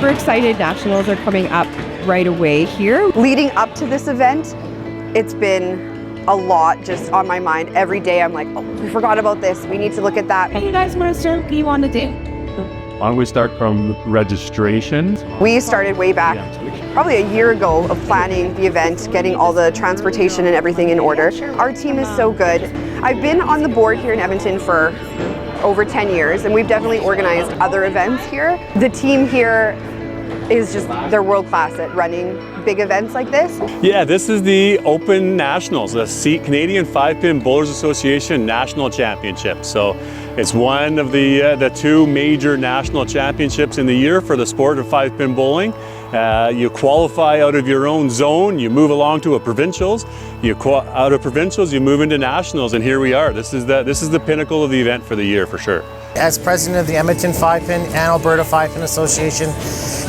super excited. Nationals are coming up right away here. Leading up to this event, it's been a lot just on my mind. Every day I'm like, oh, we forgot about this. We need to look at that. Hey, you guys want to start? What do you want to do? Why don't we start from registration? We started way back, probably a year ago, of planning the event, getting all the transportation and everything in order. Our team is so good. I've been on the board here in Edmonton for over 10 years, and we've definitely organized other events here. The team here is just, they're world class at running big events like this. Yeah, this is the Open Nationals, the Canadian 5-Pin Bowlers Association National Championship. So it's one of the two major national championships in the year for the sport of 5-pin bowling. You qualify out of your own zone, you move along to a provincials, out of provincials you move into nationals, and here we are. This is the pinnacle of the event for the year for sure. As president of the Edmonton 5-Pin and Alberta 5-Pin Association,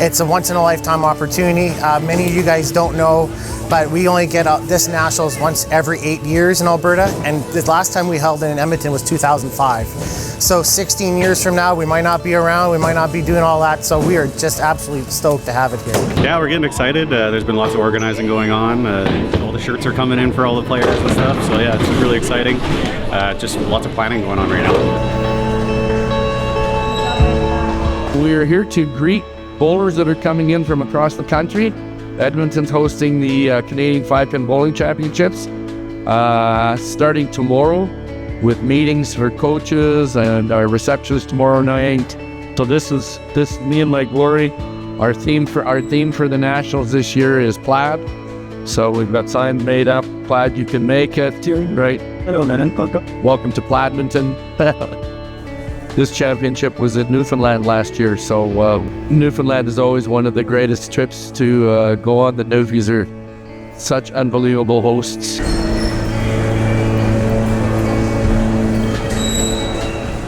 it's a once-in-a-lifetime opportunity. Many of you guys don't know, but we only get this nationals once every 8 years in Alberta, and the last time we held it in Edmonton was 2005. So 16 years from now, we might not be around, we might not be doing all that, so we are just absolutely stoked to have it here. Yeah, we're getting excited. There's been lots of organizing going on. All the shirts are coming in for all the players and stuff, so yeah, it's really exciting. Just lots of planning going on right now. We're here to greet bowlers that are coming in from across the country. Edmonton's hosting the Canadian 5-Pin Bowling Championships starting tomorrow with meetings for coaches and our receptions tomorrow night. So this is me and my glory. Our theme for the Nationals this year is plaid. So we've got signs made up, plaid you can make it, right? Welcome to Plaidmonton. This championship was in Newfoundland last year, so Newfoundland is always one of the greatest trips to go on. The Newfies are such unbelievable hosts.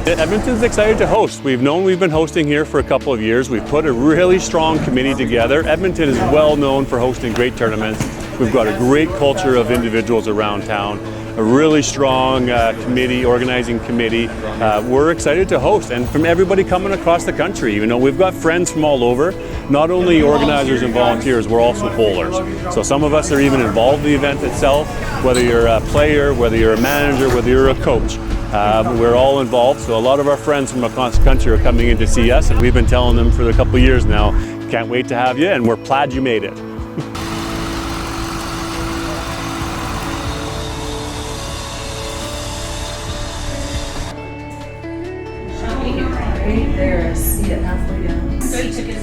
Edmonton's excited to host. We've been hosting here for a couple of years. We've put a really strong committee together. Edmonton is well known for hosting great tournaments. We've got a great culture of individuals around town, a really strong organizing committee. We're excited to host, and from everybody coming across the country. You know, we've got friends from all over, not only organizers and volunteers, we're also bowlers. So some of us are even involved in the event itself, whether you're a player, whether you're a manager, whether you're a coach. We're all involved, so a lot of our friends from across the country are coming in to see us, and we've been telling them for a couple of years now, can't wait to have you, and we're glad you made it.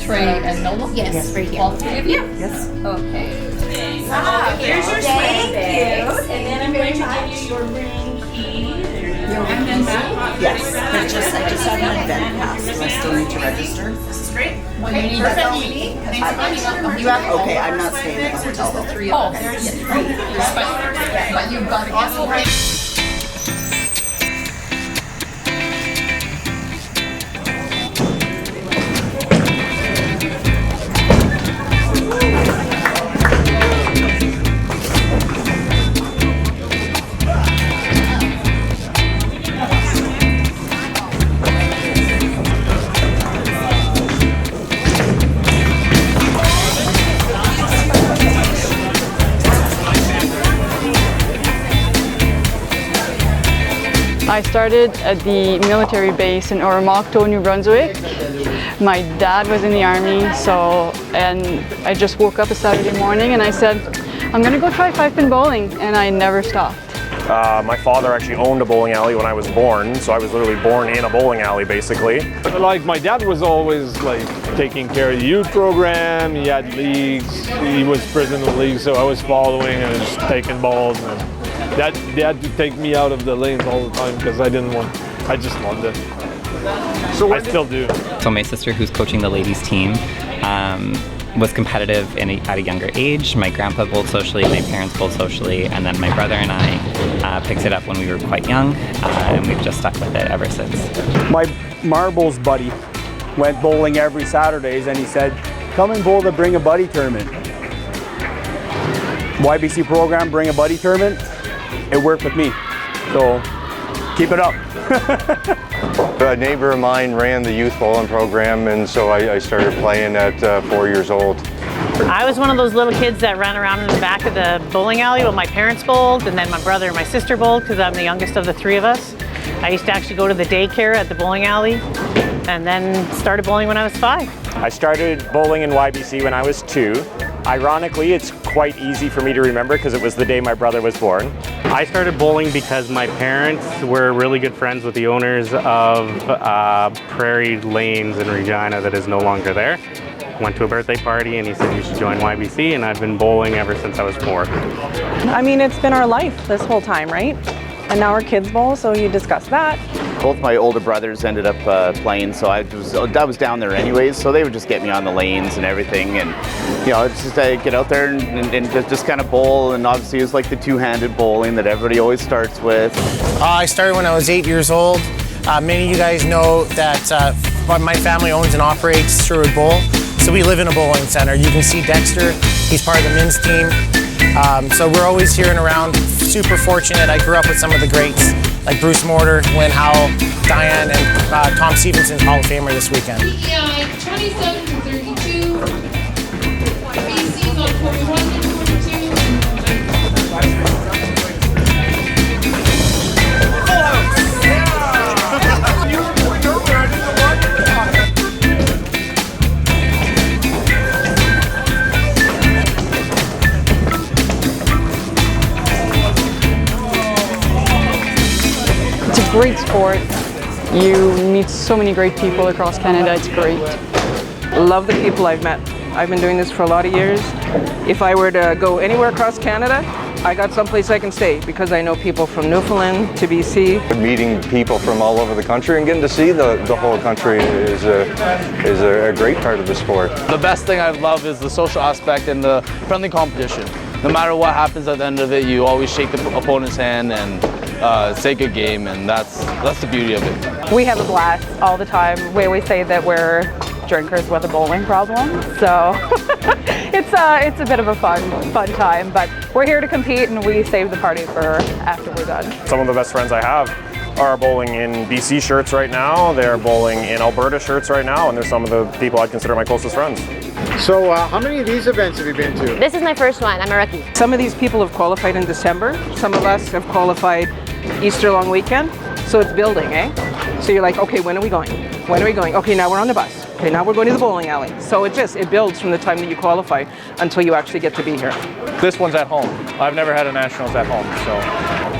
Trey and Nola? Yes, right here. All three of you? Yes. Okay. Here's your swing. Thank you. And then I'm going to give you your room key. And then that. Yes. I just have an event pass. Do I still need to register? This is great. Okay, perfect. You have okay, I'm not staying at the hotel. The three of them. There's but you've got to get right. I started at the military base in Oromocto, New Brunswick. My dad was in the army, and I just woke up a Saturday morning and I said, I'm gonna go try 5-pin bowling, and I never stopped. My father actually owned a bowling alley when I was born, so I was literally born in a bowling alley basically. Like my dad was always like taking care of the youth program, he had leagues, he was president of the league, so I was following and just taking balls. And they had to take me out of the lanes all the time because I just loved it. So I still do. So my sister, who's coaching the ladies team, was competitive at a younger age. My grandpa bowled socially, my parents bowled socially, and then my brother and I picked it up when we were quite young, and we've just stuck with it ever since. My marbles buddy went bowling every Saturdays, and he said, come and bowl the Bring a Buddy tournament. YBC program, Bring a Buddy tournament. It worked with me, so keep it up. A neighbor of mine ran the youth bowling program, and so I started playing at 4 years old. I was one of those little kids that ran around in the back of the bowling alley while my parents bowled, and then my brother and my sister bowled because I'm the youngest of the three of us. I used to actually go to the daycare at the bowling alley, and then started bowling when I was 5. I started bowling in YBC when I was 2. Ironically, it's quite easy for me to remember because it was the day my brother was born. I started bowling because my parents were really good friends with the owners of Prairie Lanes in Regina that is no longer there. Went to a birthday party and he said you should join YBC, and I've been bowling ever since I was 4. I mean, it's been our life this whole time, right? And now our kids bowl, so you discuss that. Both my older brothers ended up playing, so I was down there anyways, so they would just get me on the lanes and everything, and you know, it's just get out there and just kind of bowl, and obviously it was like the two-handed bowling that everybody always starts with. I started when I was 8 years old. Many of you guys know that my family owns and operates Sherwood Bowl, so we live in a bowling center. You can see Dexter, he's part of the men's team. So we're always here and around. Super fortunate. I grew up with some of the greats like Bruce Mortar, Lynn Howell, Diane, and Tom Stevenson's Hall of Famer this weekend. 27 to 32. BC's on 41 to 42. Great sport. You meet so many great people across Canada. It's great. Love the people I've met. I've been doing this for a lot of years. If I were to go anywhere across Canada, I got someplace I can stay because I know people from Newfoundland to BC. Meeting people from all over the country and getting to see the whole country is a great part of the sport. The best thing I love is the social aspect and the friendly competition. No matter what happens at the end of it, you always shake the opponent's hand and say good game, and that's the beauty of it. We have a blast all the time. We always say that we're drinkers with a bowling problem, so it's a bit of a fun time, but we're here to compete and we save the party for after we're done. Some of the best friends I have are bowling in BC shirts right now, they're bowling in Alberta shirts right now, and they're some of the people I'd consider my closest friends. So how many of these events have you been to? This is my first one. I'm a rookie. Some of these people have qualified in December. Some of us have qualified Easter long weekend. So it's building, eh? So you're like, okay, when are we going? When are we going? Okay, now we're on the bus. Okay, now we're going to the bowling alley. So it builds from the time that you qualify until you actually get to be here. This one's at home. I've never had a nationals at home, so.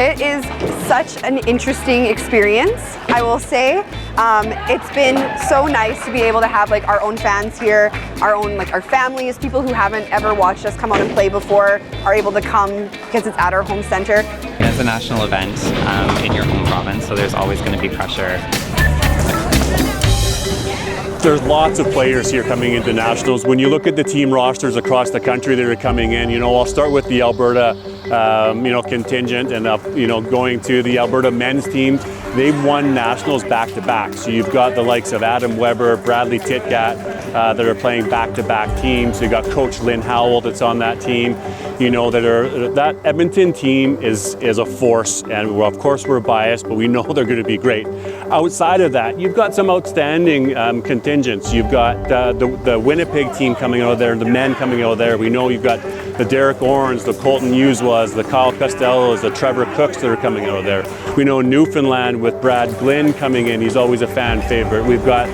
It is such an interesting experience, I will say. It's been so nice to be able to have like our own fans here, our families, people who haven't ever watched us come out and play before are able to come because it's at our home center. It's a national event in your home province, so there's always going to be pressure. There's lots of players here coming into nationals. When you look at the team rosters across the country that are coming in, I'll start with the Alberta, contingent, and going to the Alberta men's team. They've won nationals back-to-back. So you've got the likes of Adam Weber, Bradley Titgat that are playing back-to-back teams. You've got Coach Lynn Howell that's on that team. That Edmonton team is a force, and of course we're biased, but we know they're going to be great. Outside of that, you've got some outstanding contingents. You've got the Winnipeg team coming out of there, the men coming out of there. We know you've got the Derek Orns, the Colton Uswas, the Kyle Costellos, the Trevor Cooks that are coming out of there. We know Newfoundland with Brad Glynn coming in. He's always a fan favorite. We've got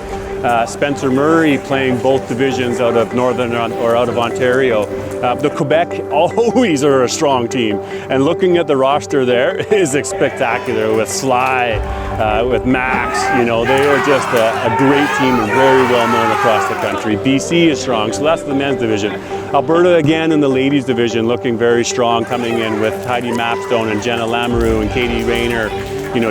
Spencer Murray playing both divisions out of Northern or out of Ontario. The Quebec always are a strong team, and looking at the roster there is spectacular with Sly, with Max. They are just a great team and very well known across the country. BC is strong, so that's the men's division. Alberta again in the ladies division looking very strong, coming in with Heidi Mapstone and Jenna Lamoureux and Katie Rayner,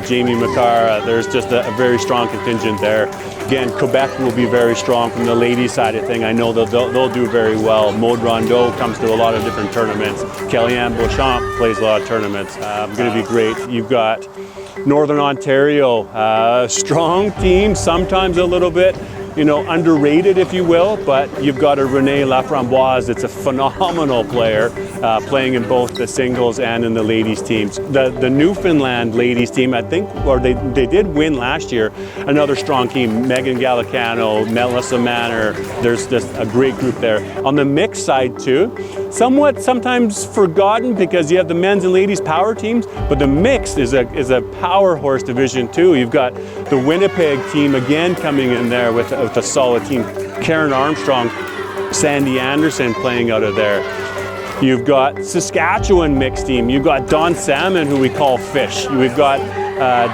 Jamie McCara. There's just a very strong contingent there. Again, Quebec will be very strong from the ladies side of thing. I know they'll do very well. Maud Rondeau comes to a lot of different tournaments. Kellyanne Beauchamp plays a lot of tournaments. Going to be great. You've got Northern Ontario, strong team, sometimes a little bit underrated, if you will, but you've got a Renee Laframboise that's a phenomenal player, playing in both the singles and in the ladies teams. The Newfoundland ladies team, I think, or they did win last year, another strong team, Megan Gallicano, Melissa Manor, there's just a great group there. On the mixed side too, sometimes forgotten because you have the men's and ladies power teams, but the mixed is a power horse division too. You've got the Winnipeg team again coming in there with a solid team. Karen Armstrong, Sandy Anderson playing out of there. You've got Saskatchewan mixed team. You've got Don Salmon, who we call Fish. We've got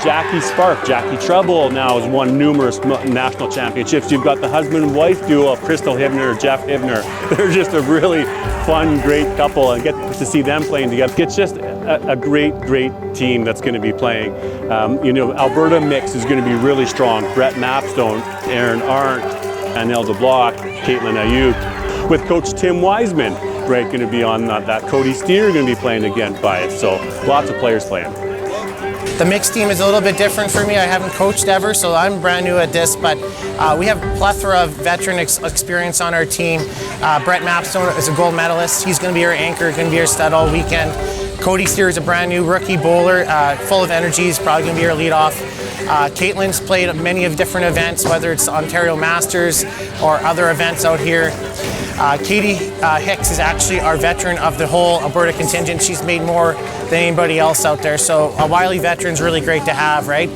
Jackie Spark. Jackie Trouble now has won numerous national championships. You've got the husband and wife duo of Crystal Hibner, Jeff Hibner. They're just a really fun, great couple, and get to see them playing together. It's just a great team that's going to be playing. Alberta mix is going to be really strong. Brett Mapstone, Aaron Arndt, Anel DeBlock, Caitlin Ayuk, with Coach Tim Wiseman, right, going to be on that. Cody Steer going to be playing again by it. So lots of players playing. The mixed team is a little bit different for me. I haven't coached ever, so I'm brand new at this, but we have a plethora of veteran experience on our team. Brett Mapstone is a gold medalist. He's going to be our anchor, going to be our stud all weekend. Cody Steer is a brand new rookie bowler, full of energy. He's probably going to be our leadoff. Caitlin's played many of different events, whether it's Ontario Masters or other events out here. Katie Hicks is actually our veteran of the whole Alberta contingent. She's made more than anybody else out there. So a wily veteran's really great to have, right?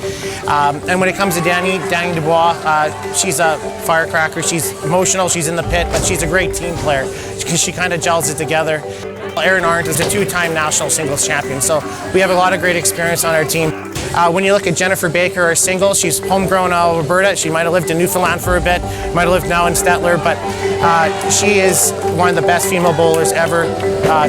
And when it comes to Danny Dubois, she's a firecracker. She's emotional, she's in the pit, but she's a great team player because she kind of gels it together. Aaron Arndt is a two-time national singles champion, so we have a lot of great experience on our team. When you look at Jennifer Baker, our singles, she's homegrown out of Alberta. She might have lived in Newfoundland for a bit, might have lived now in Stettler, but she is one of the best female bowlers ever.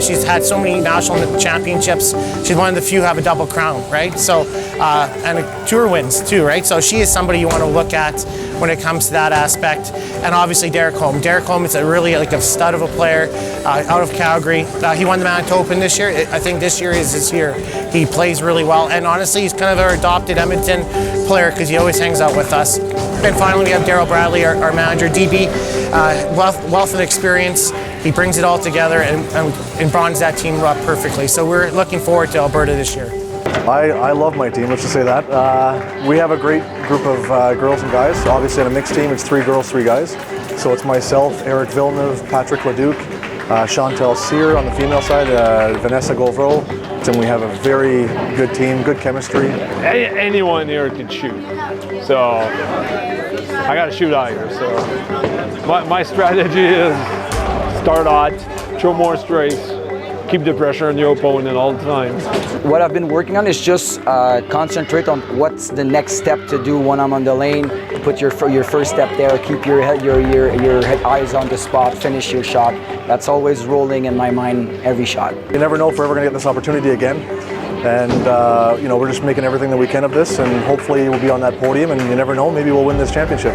She's had so many national championships. She's one of the few who have a double crown, right? So, and tour wins too, right? So she is somebody you want to look at when it comes to that aspect. And obviously Derek Holm. Derek Holm is a stud of a player out of Calgary. He won the Manitoba Open this year. I think this year is his year. He plays really well, and honestly, he's kind of our adopted Edmonton player because he always hangs out with us. And finally, we have Daryl Bradley, our manager, DB, wealth of experience. He brings it all together and bronze that team up perfectly. So we're looking forward to Alberta this year. I love my team, let's just say that. We have a great group of girls and guys. Obviously on a mixed team, it's 3 girls, 3 guys. So it's myself, Eric Villeneuve, Patrick Leduc, Chantel Sear on the female side, Vanessa Gauvreau. And we have a very good team, good chemistry. Anyone here can shoot. So I got to shoot out here. So my strategy is start hot, throw more straights, keep the pressure on your opponent all the time. What I've been working on is just concentrate on what's the next step to do when I'm on the lane. Put your first step there, keep your eyes on the spot, finish your shot. That's always rolling in my mind every shot. You never know if we're ever going to get this opportunity again. And we're just making everything that we can of this, and hopefully we'll be on that podium, and you never know, maybe we'll win this championship.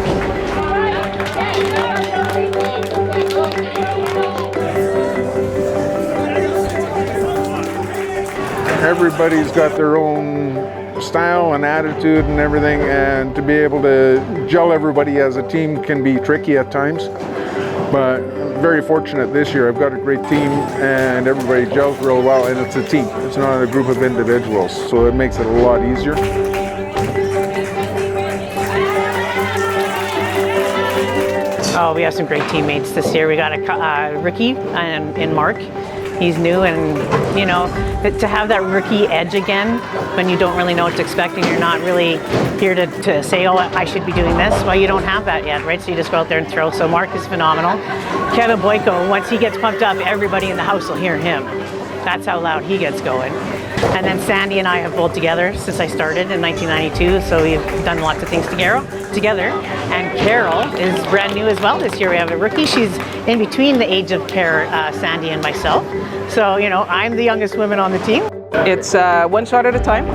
Everybody's got their own style and attitude and everything, and to be able to gel everybody as a team can be tricky at times. But I'm very fortunate this year. I've got a great team and everybody gels real well, and it's a team. It's not a group of individuals, so it makes it a lot easier. Oh, we have some great teammates this year. We got a Ricky and Mark. He's new, and to have that rookie edge again when you don't really know what to expect and you're not really here to say, oh, I should be doing this. Well, you don't have that yet, right? So you just go out there and throw. So Mark is phenomenal. Kevin Boyko, once he gets pumped up, everybody in the house will hear him. That's how loud he gets going. And then Sandy and I have bowled together since I started in 1992, so we've done lots of things together. And Carol is brand new as well this year. We have a rookie. She's in between the age of Sandy and myself. So, I'm the youngest woman on the team. It's one shot at a time,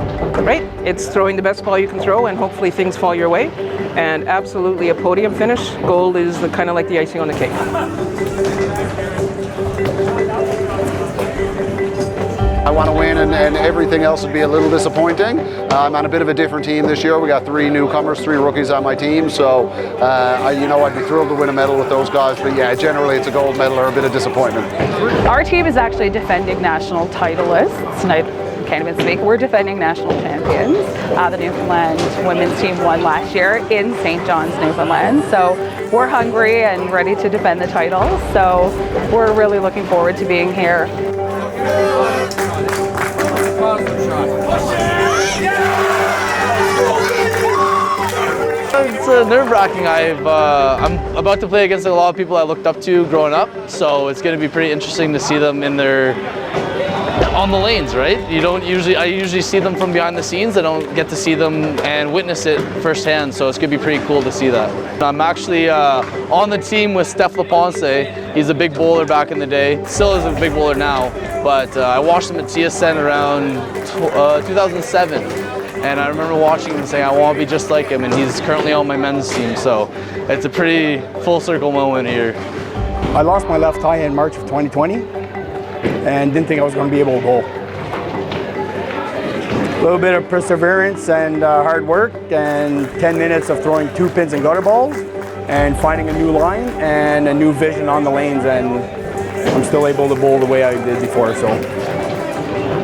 right? It's throwing the best ball you can throw, and hopefully things fall your way. And absolutely a podium finish. Gold is kind of like the icing on the cake. I want to win, and everything else would be a little disappointing. I'm on a bit of a different team this year. We got 3 newcomers, 3 rookies on my team, so I'd be thrilled to win a medal with those guys. But yeah, generally it's a gold medal or a bit of disappointment. Our team is actually defending national titleists, and I can't even speak. We're defending national champions. The Newfoundland women's team won last year in St. John's, Newfoundland. So we're hungry and ready to defend the title. So we're really looking forward to being here. It's nerve-wracking. I'm about to play against a lot of people I looked up to growing up, so it's going to be pretty interesting to see them on the lanes, right? I usually see them from behind the scenes. I don't get to see them and witness it firsthand, so it's going to be pretty cool to see that. I'm actually on the team with Steph LaPonce. He's a big bowler back in the day, still is a big bowler now, but I watched him at TSN around 2007. And I remember watching him and saying, I want to be just like him, and he's currently on my men's team, so it's a pretty full circle moment here. I lost my left thigh in March of 2020 and didn't think I was going to be able to bowl. A little bit of perseverance and hard work and 10 minutes of throwing 2 pins and gutter balls and finding a new line and a new vision on the lanes, and I'm still able to bowl the way I did before, so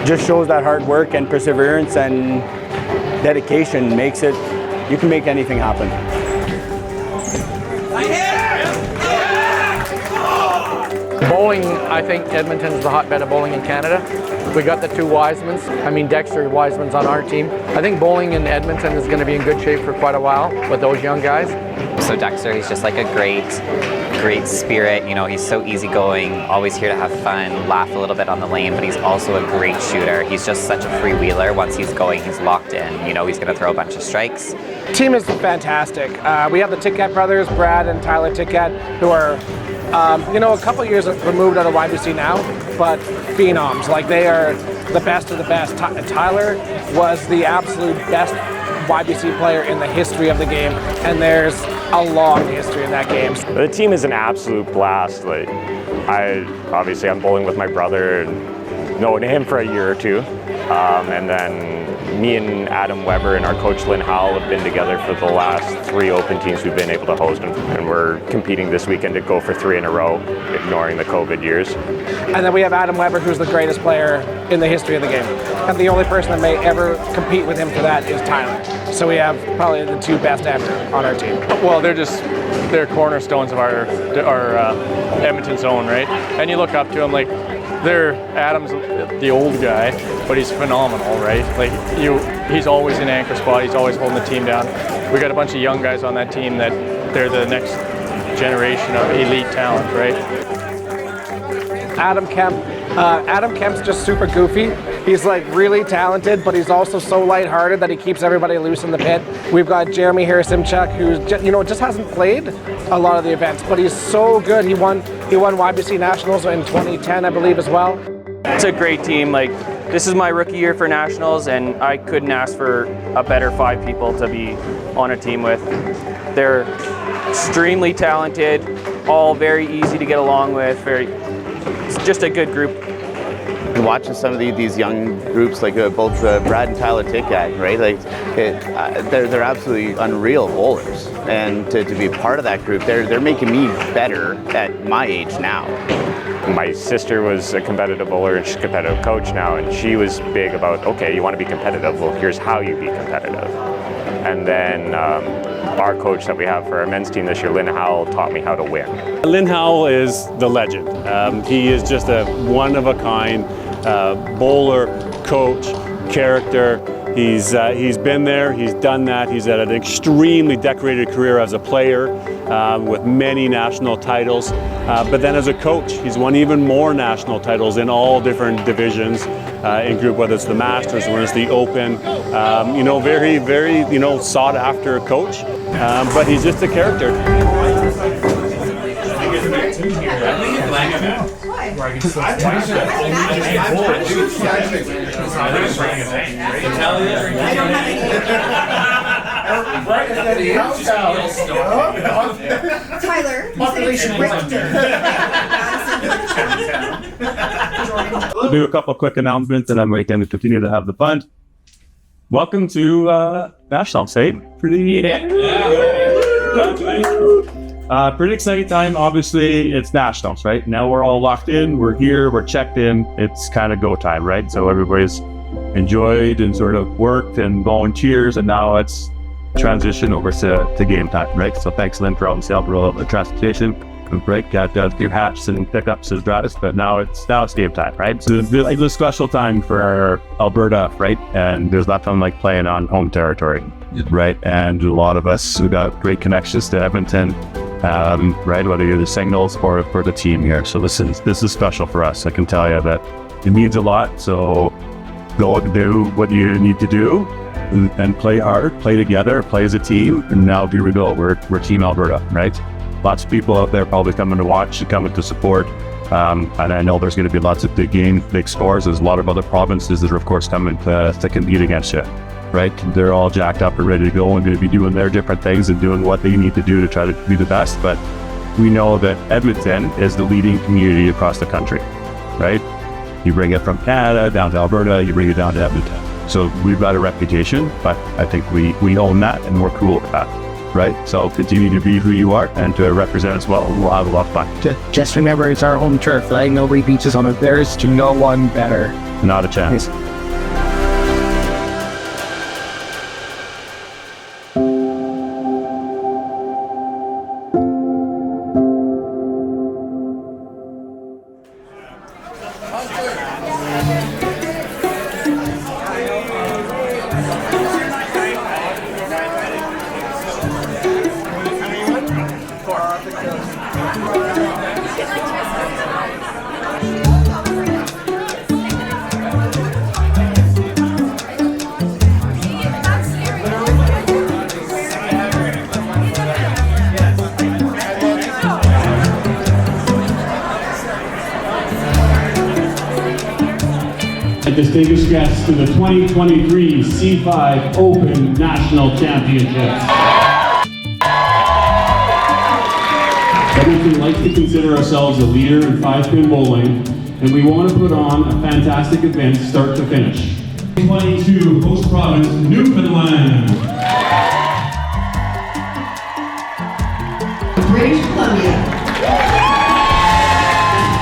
just shows that hard work and perseverance and dedication makes it, you can make anything happen. Bowling, I think Edmonton is the hotbed of bowling in Canada. We got the 2 Wisemans. Dexter Wiseman's on our team. I think bowling in Edmonton is going to be in good shape for quite a while with those young guys. So Dexter, he's just like a great spirit. You know, he's so easygoing, always here to have fun, laugh a little bit on the lane, but he's also a great shooter. He's just such a freewheeler. Once he's going, he's locked in. You know, he's going to throw a bunch of strikes. Team is fantastic. We have the Ticat brothers, Brad and Tyler Ticat, who are, a couple years removed out of YBC now, but phenoms. Like, they are the best of the best. Tyler was the absolute best YBC player in the history of the game, and there's a long history in that game. The team is an absolute blast. Like, I'm bowling with my brother and knowing him for a year or 2, and then me and Adam Weber and our coach Lynn Howell have been together for the last 3 open teams we've been able to host, and we're competing this weekend to go for 3 in a row, ignoring the COVID years. And then we have Adam Weber, who's the greatest player in the history of the game. And the only person that may ever compete with him for that is Tyler. So we have probably the 2 best ever on our team. Well, they're cornerstones of our Edmonton zone, right? And you look up to them like, Adam's the old guy, but he's phenomenal, right? Like, he's always in anchor spot. He's always holding the team down. We got a bunch of young guys on that team that they're the next generation of elite talent, right? Adam Kemp's just super goofy. He's like really talented, but he's also so lighthearted that he keeps everybody loose in the pit. We've got Jeremy Harris-Simchuk, who's just hasn't played a lot of the events, but he's so good. He won YBC Nationals in 2010, I believe, as well. It's a great team. Like, this is my rookie year for Nationals, and I couldn't ask for a better 5 people to be on a team with. They're extremely talented, all very easy to get along with. It's just a good group. And watching some of these young groups, like both Brad and Tyler Ticat, right? Like, they're absolutely unreal bowlers, and to be part of that group, they're making me better at my age now. My sister was a competitive bowler and she's a competitive coach now, and she was big about, okay, you want to be competitive, well, here's how you be competitive. And then our coach that we have for our men's team this year, Lynn Howell, taught me how to win. Lynn Howell is the legend. He is just a one-of-a-kind bowler, coach, character. He's been there, he's done that. He's had an extremely decorated career as a player with many national titles. But then as a coach, he's won even more national titles in all different divisions in group, whether it's the Masters, whether it's the Open. Very, very, sought after coach. But he's just a character. Tyler, population Richter. We'll do a couple of quick announcements and then we can continue to have the fun. Welcome to Nationals, hey? Pretty exciting time. Obviously, it's Nationals, right? Now we're all locked in, we're here, we're checked in. It's kind of go time, right? So everybody's enjoyed and sort of worked and volunteers, and now it's transition over to game time, right? So thanks, Lynn, for obviously helping roll out the transportation. Break, got a few hats and pickups as gratis, but now it's game time, right? So it's a special time for Alberta, right? And there's nothing like playing on home territory, right? And a lot of us who got great connections to Edmonton, right? Whether you're the Signals or for the team here. So this is special for us. I can tell you that it means a lot. So go do what you need to do and play hard, play together, play as a team. And now here we go. We're Team Alberta, right? Lots of people out there probably coming to watch and coming to support. And I know there's going to be lots of big scores. There's a lot of other provinces that are, of course, coming to compete against you, right? They're all jacked up and ready to go and going to be doing their different things and doing what they need to do to try to be the best. But we know that Edmonton is the leading community across the country, right? You bring it from Canada down to Alberta, you bring it down to Edmonton. So we've got a reputation, but I think we own that and we're cool with that. Right? So continue to be who you are and to represent us well. We'll have a lot of fun. Just remember, it's our home turf, right? Nobody beats us on it. There's to no one better. Not a chance. Distinguished guests to the 2023 C5 Open National Championships. Edmonton likes to consider ourselves a leader in 5-pin bowling, and we want to put on a fantastic event start to finish. 22 host province, Newfoundland. British Columbia.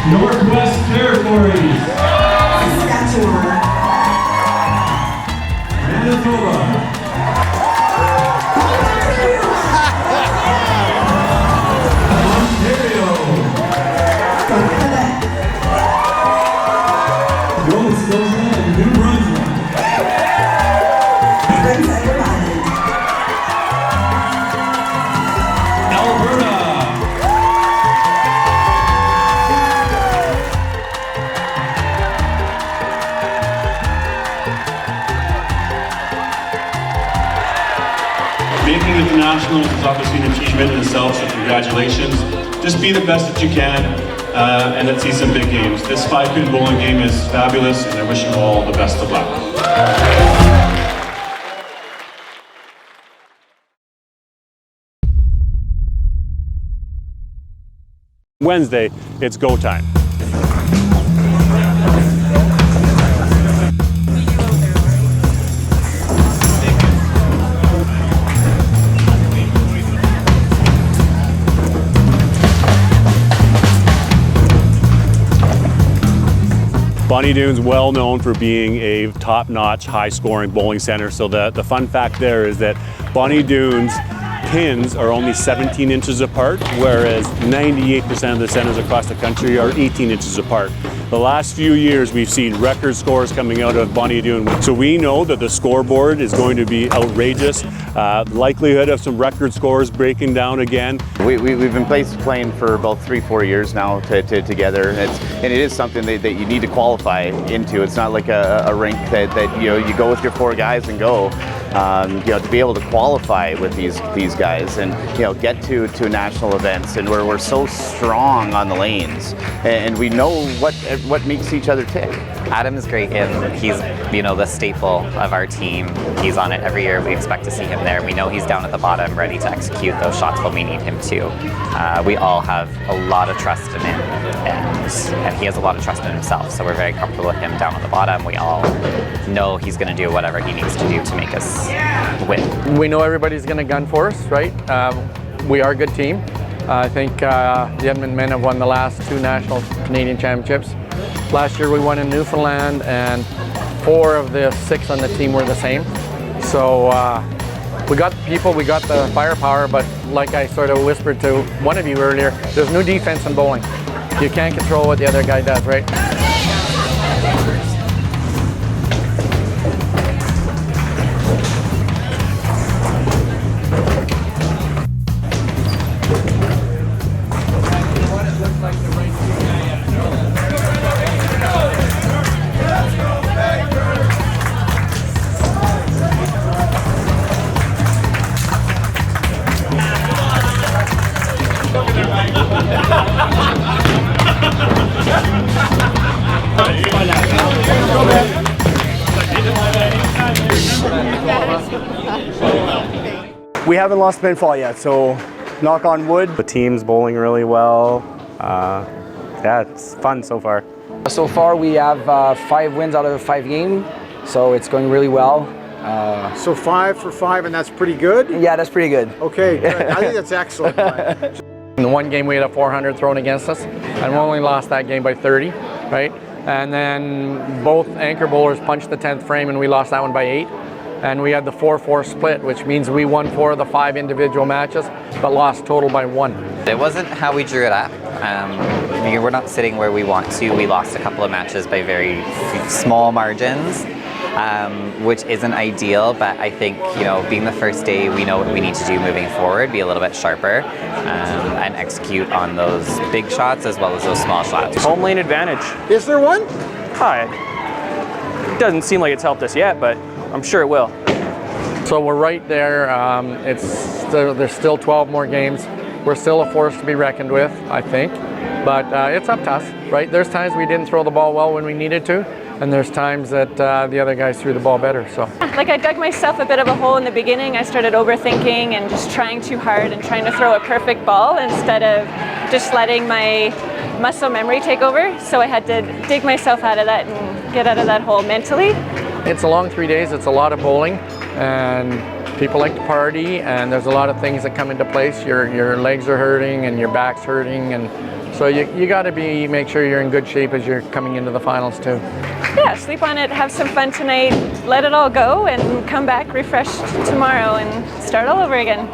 Northwest Territories. Manitoba. Ontario. Nova Scotia and New Brunswick. Alberta. Making it to Nationals is obviously an achievement in itself, so congratulations. Just be the best that you can, and let's see some big games. This 5-pin bowling game is fabulous, and I wish you all the best of luck. Wednesday, it's go time. Bonnie Doon's well known for being a top-notch, high-scoring bowling center. So the fun fact there is that Bonnie Doon's pins are only 17 inches apart, whereas 98% of the centers across the country are 18 inches apart. The last few years, we've seen record scores coming out of Bonnie Doon. So we know that the scoreboard is going to be outrageous. Likelihood of some record scores breaking down again. We've been playing for about 3-4 years now together, and it is something that you need to qualify into. It's not like a rink that you go with your 4 guys and go. To be able to qualify with these guys and get to national events, and we're so strong on the lanes, and we know what makes each other tick. Adam is great and he's, the staple of our team. He's on it every year. We expect to see him there. We know he's down at the bottom ready to execute those shots when we need him to. We all have a lot of trust in him and he has a lot of trust in himself. So we're very comfortable with him down at the bottom. We all know he's going to do whatever he needs to do to make us win. We know everybody's going to gun for us, right? We are a good team. I think the Edmonton men have won the last 2 national Canadian championships. Last year we won in Newfoundland and 4 of the 6 on the team were the same. So we got the people, we got the firepower, but like I sort of whispered to one of you earlier, there's no defense in bowling. You can't control what the other guy does, right? We haven't lost a pinfall yet, so knock on wood. The team's bowling really well. Yeah, it's fun so far. So far we have 5 wins out of 5 games, so it's going really well. So 5 for 5, and that's pretty good? Yeah, that's pretty good. Okay, good. I think that's excellent. In the one game we had a 400 thrown against us, and we only lost that game by 30, right? And then both anchor bowlers punched the 10th frame and we lost that one by 8. And we had the 4-4 split, which means we won 4 of the 5 individual matches, but lost total by 1. It wasn't how we drew it up. We're not sitting where we want to. We lost a couple of matches by very small margins, which isn't ideal, but I think, being the first day, we know what we need to do moving forward, be a little bit sharper, and execute on those big shots as well as those small shots. Home lane advantage. Is there one? Hi. It doesn't seem like it's helped us yet, but I'm sure it will. So we're right there. There's still 12 more games. We're still a force to be reckoned with, I think. But it's up to us, right? There's times we didn't throw the ball well when we needed to, and there's times that the other guys threw the ball better. So, like, I dug myself a bit of a hole in the beginning. I started overthinking and just trying too hard and trying to throw a perfect ball instead of just letting my muscle memory take over. So I had to dig myself out of that and get out of that hole mentally. It's a long 3 days. It's a lot of bowling, and people like to party, and there's a lot of things that come into place. Your legs are hurting and your back's hurting, and so you got to make sure you're in good shape as you're coming into the finals too. Yeah, sleep on it, have some fun tonight, let it all go, and come back refreshed tomorrow and start all over again.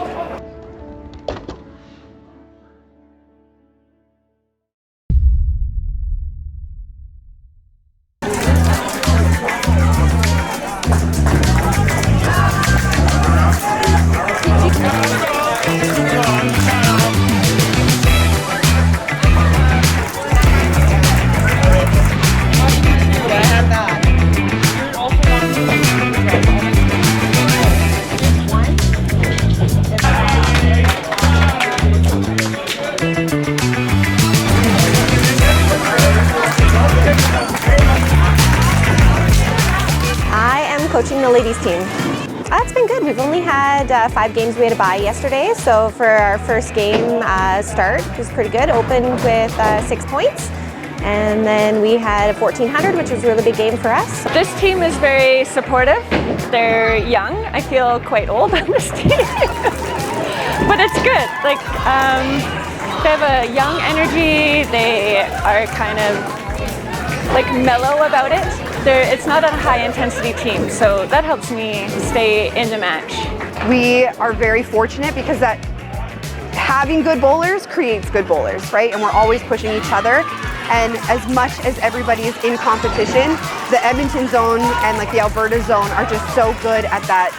Coaching the ladies team. It's been good. We've only had 5 games. We had a bye yesterday, so for our first game start, it was pretty good. Opened with 6 points, and then we had a 1400, which was a really big game for us. This team is very supportive. They're young. I feel quite old on this team, but it's good. Like, they have a young energy. They are kind of like mellow about it. It's not a high-intensity team, so that helps me stay in the match. We are very fortunate because that having good bowlers creates good bowlers, right? And we're always pushing each other. And as much as everybody is in competition, the Edmonton zone and like the Alberta zone are just so good at that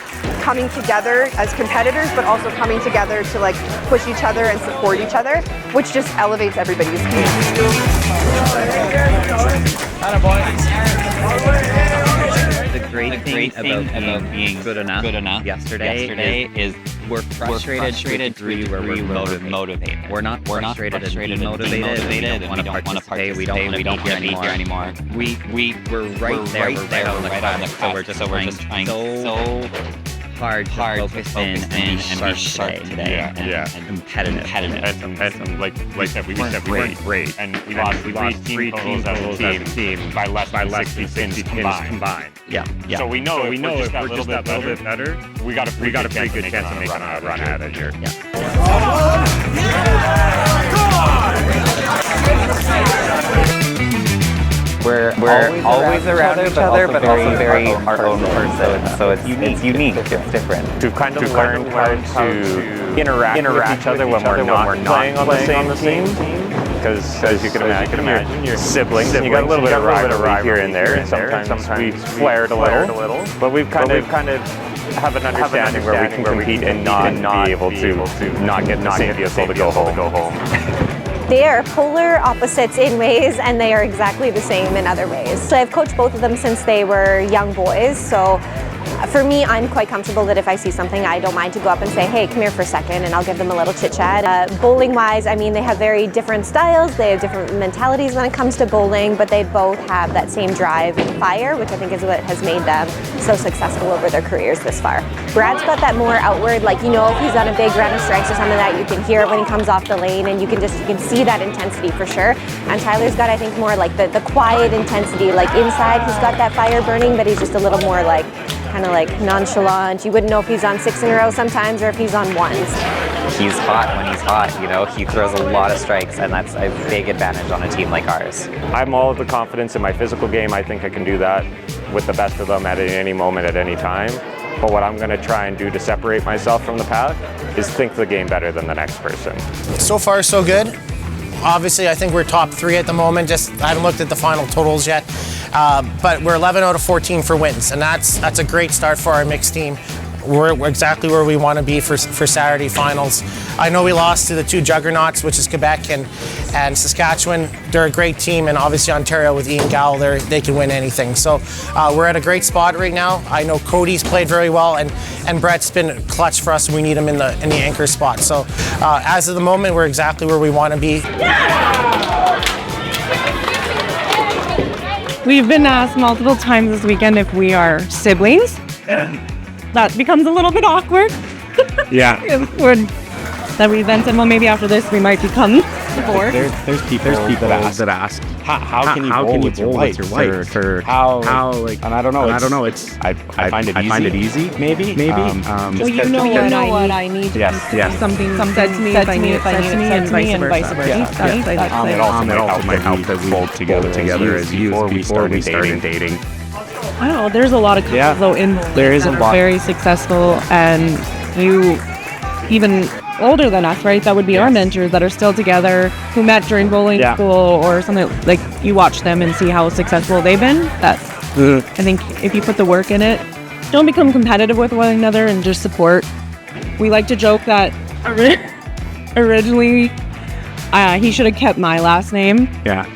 coming together as competitors, but also coming together to like push each other and support each other, which just elevates everybody's game. The great thing about being good enough yesterday is We're frustrated to a degree where we're motivated. We're not frustrated and demotivated. We don't want to participate. We don't want to be here anymore. We're right there on the cusp. So we're just trying so hard to focus in and be sharp today. And competitive. And like we weren't great. And we lost three teams as a team by less than 60 pins combined. Yeah. So we know if we're just a little bit better, we got a pretty good chance of making a run at it here. We're always around each other, but also very our own person. So it's unique. It's different. We've kind of learned how to interact with each other when we're not playing on the same team. Because as you can imagine, you're siblings, and you got a little bit of rivalry here and there. And sometimes we flared a little, but we've kind of have an understanding where we can compete and not be able to not get the same vehicle to go home. They are polar opposites in ways, and they are exactly the same in other ways. So I've coached both of them since they were young boys. So for me, I'm quite comfortable that if I see something, I don't mind to go up and say, hey, come here for a second, and I'll give them a little chit chat. Bowling-wise, I mean, they have very different styles. They have different mentalities when it comes to bowling, but they both have that same drive and fire, which I think is what has made them so successful over their careers this far. Brad's got that more outward, like, you know, if he's on a big run of strikes or something like that, you can hear it when he comes off the lane, and you can see that intensity for sure. And Tyler's got, I think, more like the quiet intensity. Like inside, he's got that fire burning, but he's just a little more like, kind of like nonchalant. You wouldn't know if he's on 6 in a row sometimes or if he's on ones. He's hot when he's hot, you know. He throws a lot of strikes, and that's a big advantage on a team like ours. I'm all of the confidence in my physical game. I think I can do that with the best of them at any moment, at any time. But what I'm going to try and do to separate myself from the pack is think the game better than the next person. So far, so good. Obviously, I think we're top 3 at the moment. I haven't looked at the final totals yet. But we're 11 out of 14 for wins, and that's a great start for our mixed team. We're exactly where we want to be for Saturday finals. I know we lost to the 2 juggernauts, which is Quebec and Saskatchewan. They're a great team, and obviously Ontario with Ian Gall, they can win anything. So we're at a great spot right now. I know Cody's played very well, and Brett's been clutch for us, and we need him in the anchor spot. So as of the moment, we're exactly where we want to be. We've been asked multiple times this weekend if we are siblings. That becomes a little bit awkward. Yeah. That we then said, well, maybe after this we might become divorced. There's people that ask how can you bowl with your wife for how like, and I don't know. It's I find it easy. Maybe. Well, you know what I need. Yes. Something said to me if I need it said to me, and vice versa. It also might help that we both together as youth before we started dating. I don't know. There's a lot of couples though there is a lot very successful, and you even older than us, right? That would be our mentors that are still together, who met during bowling school or something. Like you watch them and see how successful they've been. That's I think if you put the work in it, don't become competitive with one another and just support. We like to joke that originally he should have kept my last name. Yeah.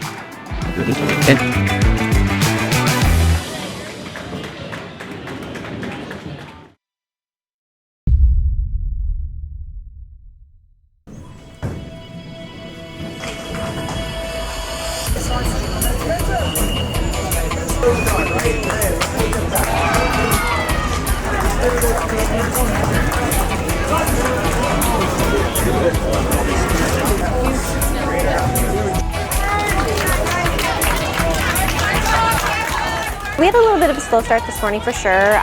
We had a little bit of a slow start this morning for sure.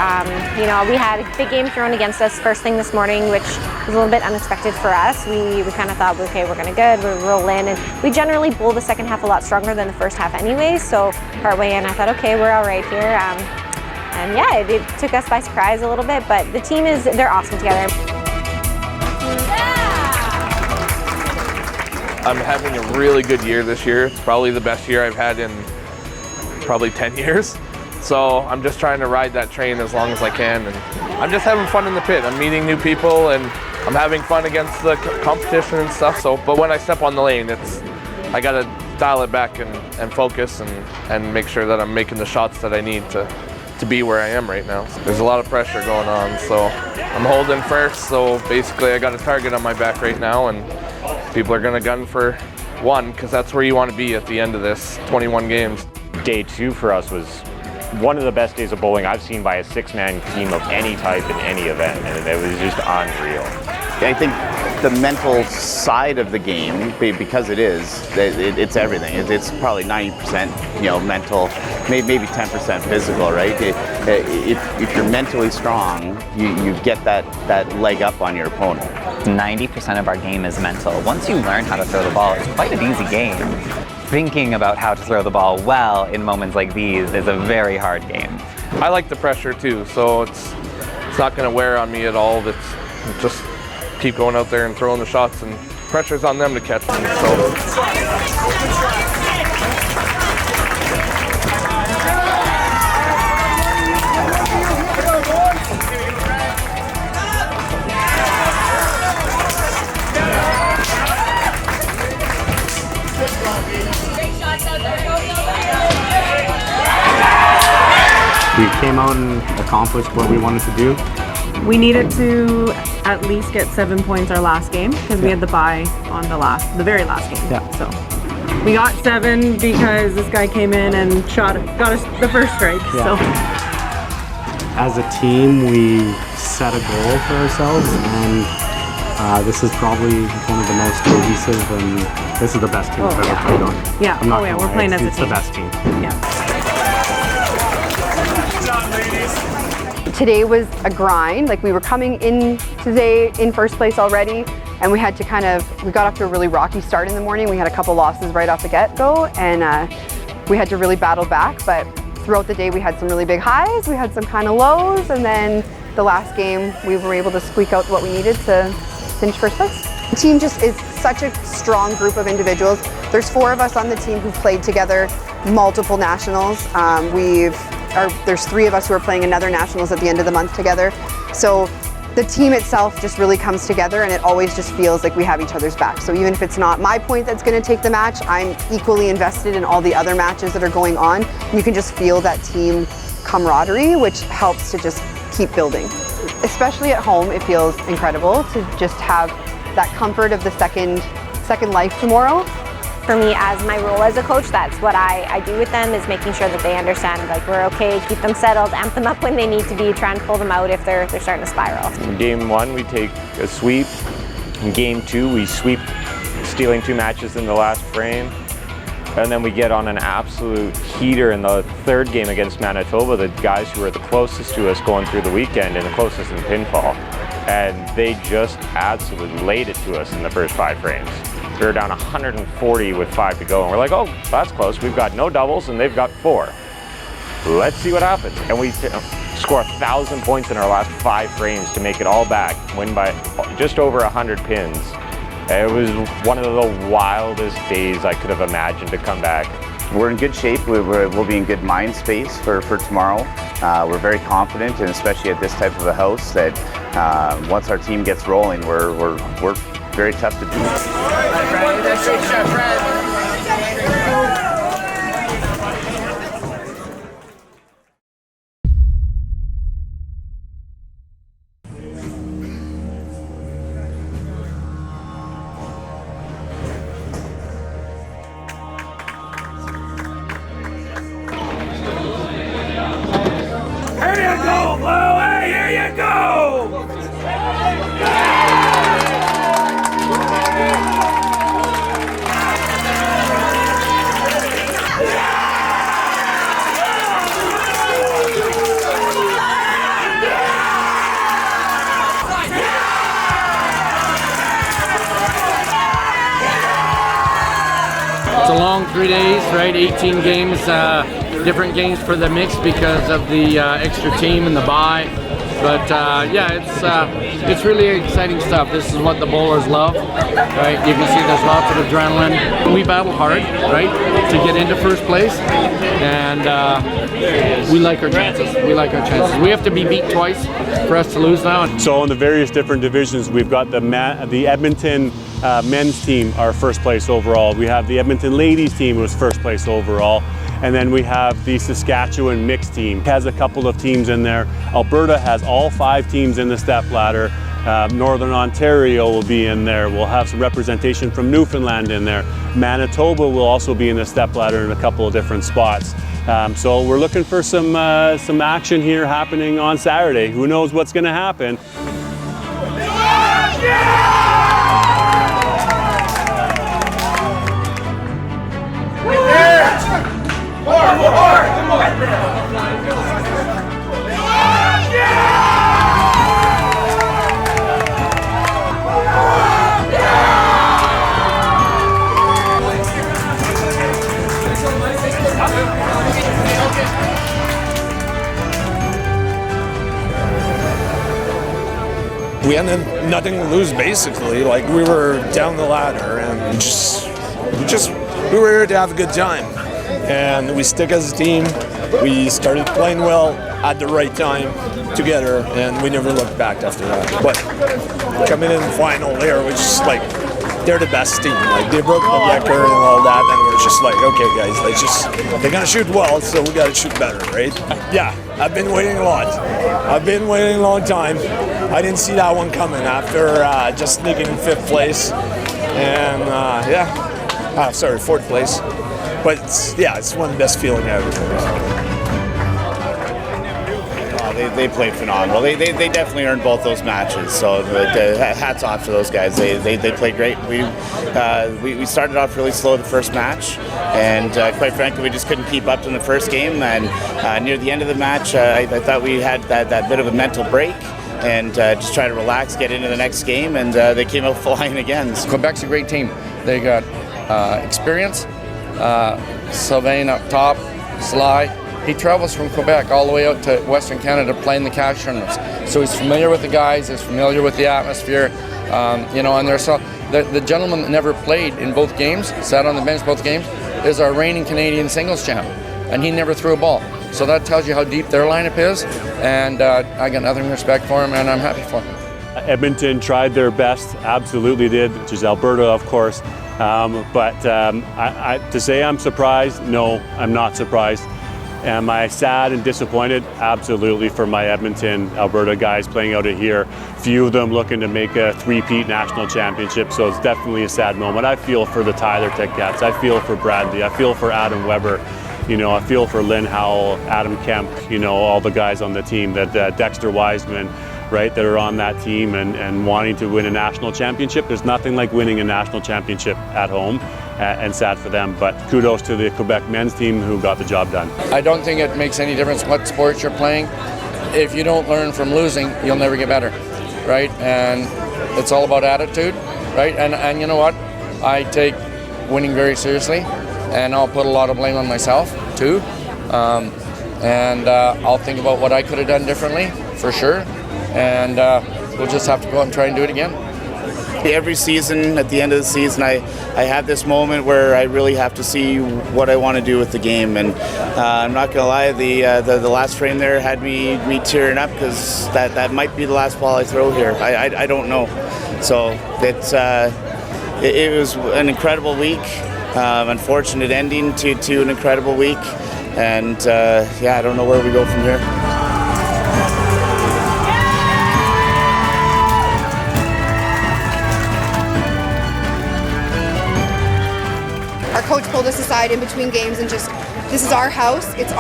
You know, we had a big game thrown against us first thing this morning, which was a little bit unexpected for us. We kind of thought, okay, we're gonna we'll roll in, and we generally bowl the second half a lot stronger than the first half anyway. So partway in, I thought, okay, we're all right here. And yeah, it took us by surprise a little bit, but the team they're awesome together. I'm having a really good year this year. It's probably the best year I've had in probably 10 years. So I'm just trying to ride that train as long as I can, and I'm just having fun in the pit. I'm meeting new people, and I'm having fun against the competition and stuff. So, but when I step on the lane, I gotta dial it back and focus and make sure that I'm making the shots that I need to to be where I am right now. There's a lot of pressure going on, so I'm holding first, so basically I got a target on my back right now, and people are going to gun for 1 because that's where you want to be at the end of this 21 games. Day 2 for us was one of the best days of bowling I've seen by a 6-man team of any type in any event, and it was just unreal. I think the mental side of the game, because it's everything. It's probably 90% mental, maybe 10% physical, right? If you're mentally strong, you get that leg up on your opponent. 90% of our game is mental. Once you learn how to throw the ball, it's quite an easy game. Thinking about how to throw the ball well in moments like these is a very hard game. I like the pressure too, so it's not going to wear on me at all. It's just keep going out there and throwing the shots, and pressure's on them to catch them. We came out and accomplished what we wanted to do. We needed to at least get 7 points our last game because we had the bye on the very last game. Yeah. So we got 7 because this guy came in and got us the first strike. Yeah. So as a team, we set a goal for ourselves, and this is probably one of the most cohesive, and this is the best team I've ever played on. Yeah. I'm not we're playing as a team. It's the best team. Yeah. Today was a grind. Like, we were coming in today in first place already, and we had to we got off to a really rocky start in the morning. We had a couple losses right off the get-go, and we had to really battle back, but throughout the day we had some really big highs, we had some kind of lows, and then the last game we were able to squeak out what we needed to finish first place. The team just is such a strong group of individuals. There's 4 of us on the team who've played together multiple nationals. There's 3 of us who are playing another nationals at the end of the month together. So the team itself just really comes together, and it always just feels like we have each other's back. So even if it's not my point that's going to take the match, I'm equally invested in all the other matches that are going on. You can just feel that team camaraderie, which helps to just keep building. Especially at home, it feels incredible to just have that comfort of the second life tomorrow. For me, as my role as a coach, that's what I do with them, is making sure that they understand, like, we're okay, keep them settled, amp them up when they need to be, try and pull them out if they're starting to spiral. In game 1, we take a sweep. In game 2, we sweep, stealing 2 matches in the last frame. And then we get on an absolute heater in the 3rd game against Manitoba, the guys who are the closest to us going through the weekend and the closest in pinfall. And they just absolutely laid it to us in the first 5 frames. We were down 140 with 5 to go, and we're like, oh, that's close. We've got no doubles, and they've got 4. Let's see what happens. And we score 1,000 points in our last 5 frames to make it all back, win by just over 100 pins. It was one of the wildest days I could have imagined to come back. We're in good shape. We'll be in good mind space for tomorrow. We're very confident, and especially at this type of a house, that once our team gets rolling, we're very tough to beat. Here you go, Blue! Hey, here you go! It's a long 3 days, right? 18 games, different games for the mix because of the extra team and the bye. But yeah, it's really exciting stuff. This is what the bowlers love, right? You can see there's lots of adrenaline. We battle hard, right, to get into first place, and we like our chances. We like our chances. We have to be beat twice for us to lose now. So in the various different divisions, we've got the Edmonton men's team, our first place overall. We have the Edmonton ladies team, who was first place overall. And then we have the Saskatchewan mixed team. Has a couple of teams in there. Alberta has all 5 teams in the stepladder. Northern Ontario will be in there. We'll have some representation from Newfoundland in there. Manitoba will also be in the stepladder in a couple of different spots. So we're looking for some action here happening on Saturday. Who knows what's going to happen? We had nothing to lose, basically. Like, we were down the ladder and we were here to have a good time. And we stuck as a team. We started playing well at the right time together, and we never looked back after that. But coming in the final there, was just like, they're the best team. Like, they broke the record and all that, and we're just like, okay, guys, they're gonna shoot well, so we gotta shoot better, right? Yeah, I've been waiting a lot. I've been waiting a long time. I didn't see that one coming after just sneaking in 5th place, and sorry, 4th place. But it's one of the best feeling I've ever had. They played phenomenal. They definitely earned both those matches. So hats off to those guys. They played great. We started off really slow the first match, and quite frankly, we just couldn't keep up in the first game. And near the end of the match, I thought we had that bit of a mental break and just try to relax, get into the next game, and they came out flying again. Quebec's a great team. They got experience. Sylvain up top, Sly. He travels from Quebec all the way out to Western Canada playing the cash tournaments. So he's familiar with the guys, he's familiar with the atmosphere, and the gentleman that never played in both games, sat on the bench both games, is our reigning Canadian singles champ, and he never threw a ball. So that tells you how deep their lineup is, and I got nothing but respect for him, and I'm happy for him. Edmonton tried their best, absolutely did, which is Alberta, of course. To say I'm surprised, no, I'm not surprised. Am I sad and disappointed? Absolutely, for my Edmonton, Alberta guys playing out of here. Few of them looking to make a 3-peat national championship, so it's definitely a sad moment. I feel for the Tyler Ticats. I feel for Bradley. I feel for Adam Weber. I feel for Lynn Howell, Adam Kemp, all the guys on the team, that Dexter Wiseman, right, that are on that team and wanting to win a national championship. There's nothing like winning a national championship at home, and sad for them, but kudos to the Quebec men's team who got the job done. I don't think it makes any difference what sport you're playing. If you don't learn from losing, you'll never get better, right? And it's all about attitude, right? And you know what? I take winning very seriously, and I'll put a lot of blame on myself too. I'll think about what I could have done differently, for sure. And we'll just have to go out and try and do it again. Every season, at the end of the season, I have this moment where I really have to see what I want to do with the game, and I'm not gonna lie, the last frame there had me tearing up, because that might be the last ball I throw here. I don't know. So it was an incredible week, unfortunate ending to an incredible week, and I don't know where we go from here. Our coach pulled us aside in between games and just, this is our house, it's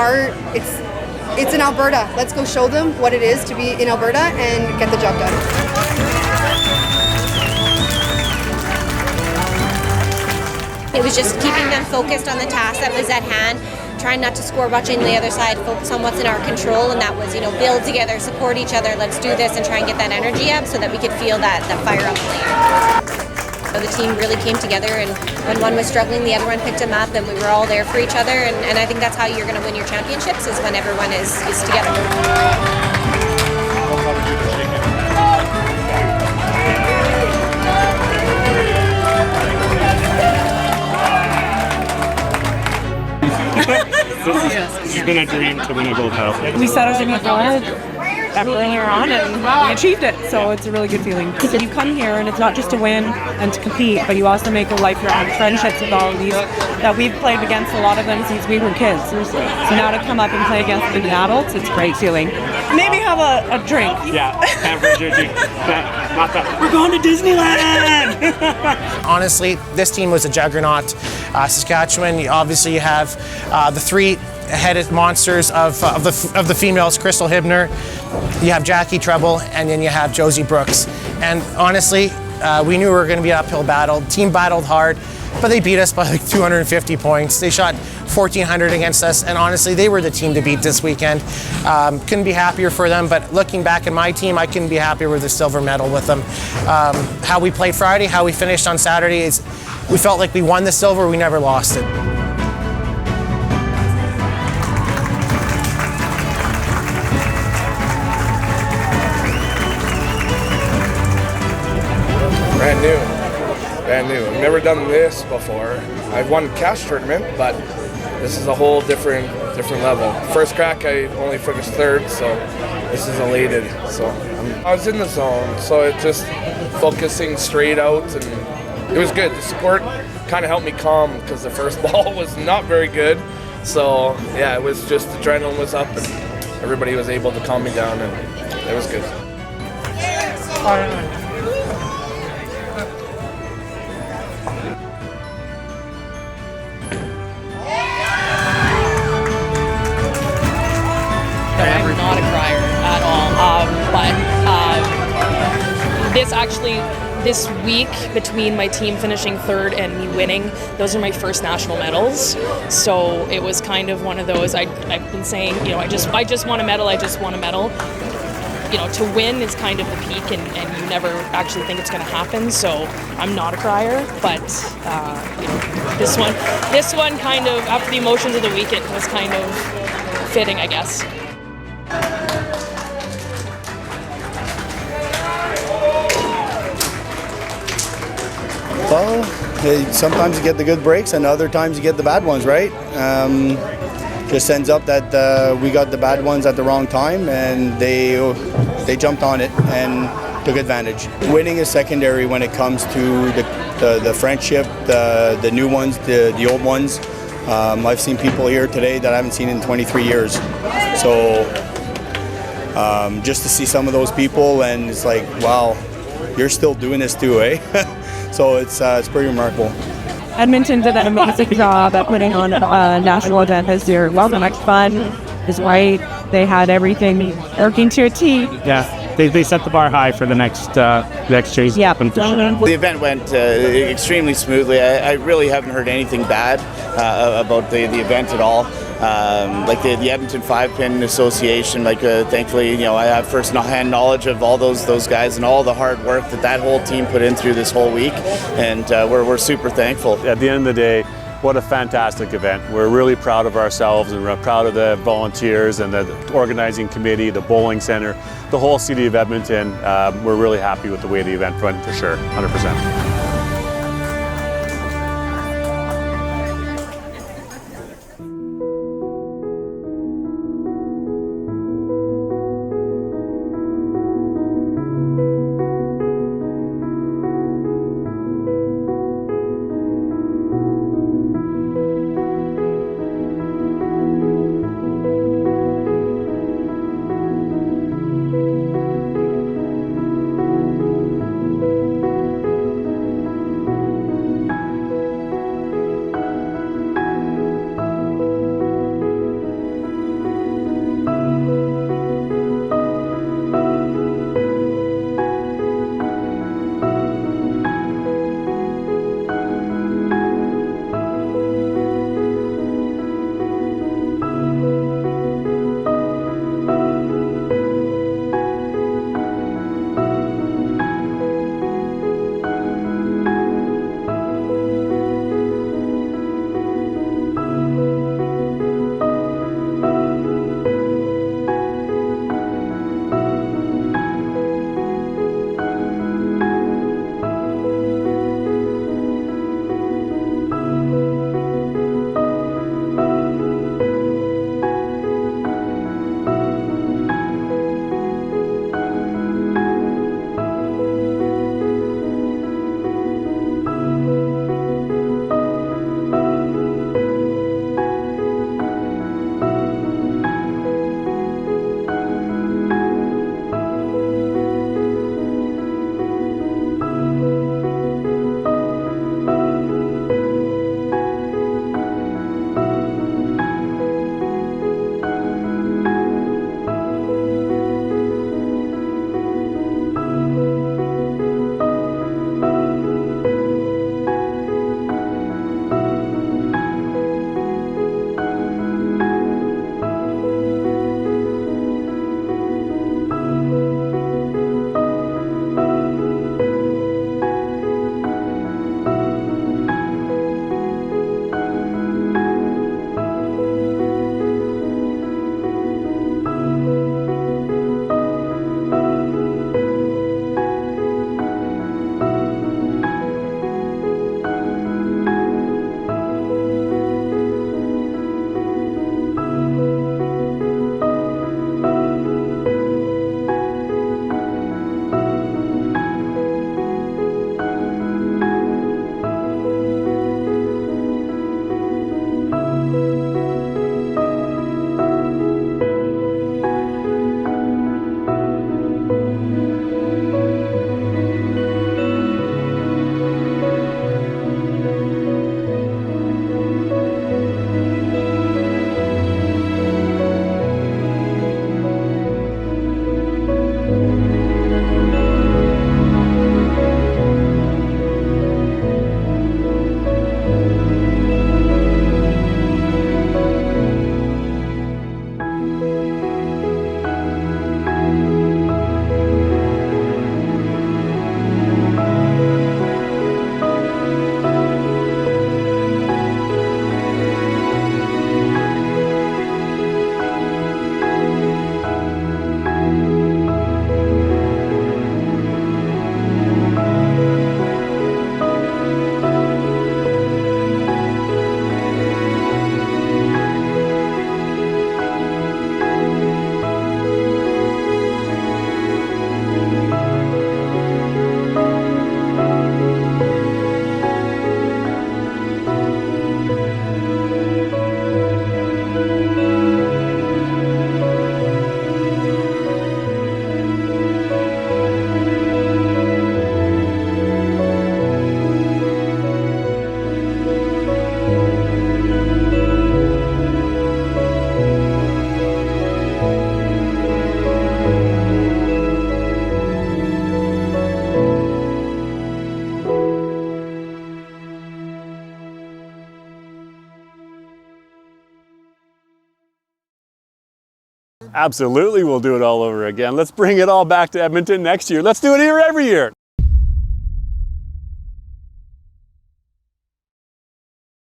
in Alberta. Let's go show them what it is to be in Alberta and get the job done. It was just keeping them focused on the task that was at hand, trying not to score much on the other side, focus on what's in our control, and that was, build together, support each other, let's do this, and try and get that energy up so that we could feel that fire up later. So the team really came together, and when one was struggling, the other one picked him up, and we were all there for each other, and I think that's how you're going to win your championships, is when everyone is together. It's been a dream to win a gold medal. We set our signature. earlier on, and we achieved it. So it's a really good feeling. You come here, and it's not just to win and to compete, but you also make a lifelong friendships with all of these that we've played against a lot of them since we were kids. So now to come up and play against the adults, it's a great feeling. Maybe have a drink. Yeah, not that. We're going to Disneyland! Honestly, this team was a juggernaut. Saskatchewan, obviously you have the three-headed monsters of the females, Crystal Hibner, you have Jackie Treble, and then you have Josie Brooks. And honestly, we knew we were going to be an uphill battle. Team battled hard, but they beat us by like 250 points. They shot 1,400 against us, and honestly, they were the team to beat this weekend. Couldn't be happier for them, but looking back at my team, I couldn't be happier with the silver medal with them. How we played Friday, how we finished on Saturday, we felt like we won the silver, we never lost it. Brand new. I've never done this before. I've won cash tournament, but this is a whole different level. First crack, I only finished third, so this is elated. So I was in the zone, so it just focusing straight out, and it was good. The support kind of helped me calm because the first ball was not very good. So yeah, it was just adrenaline was up, and everybody was able to calm me down, and it was good. I'm not a crier at all, but this week between my team finishing third and me winning, those are my first national medals. So it was kind of one of those. I've been saying, I just want a medal. I just want a medal. To win is kind of the peak, and you never actually think it's going to happen. So I'm not a crier, but this one kind of, after the emotions of the weekend, was kind of fitting, I guess. Well, sometimes you get the good breaks and other times you get the bad ones, right? Just ends up that we got the bad ones at the wrong time, and they jumped on it and took advantage. Winning is secondary when it comes to the friendship, the new ones, the old ones. I've seen people here today that I haven't seen in 23 years. So just to see some of those people, and it's like, wow, you're still doing this too, eh? So it's pretty remarkable. Edmonton did an amazing job at putting on a national event this year. Well, the next fun is right. They had everything working to a T. Yeah, they set the bar high for the next chase. Yeah. The event went extremely smoothly. I really haven't heard anything bad about the event at all. Like the Edmonton 5-Pin Association, thankfully, I have first-hand knowledge of all those guys and all the hard work that whole team put in through this whole week, and we're super thankful. At the end of the day, what a fantastic event. We're really proud of ourselves, and we're proud of the volunteers and the organizing committee, the bowling center, the whole city of Edmonton. We're really happy with the way the event went, for sure, 100%. Absolutely, we'll do it all over again. Let's bring it all back to Edmonton next year. Let's do it here every year.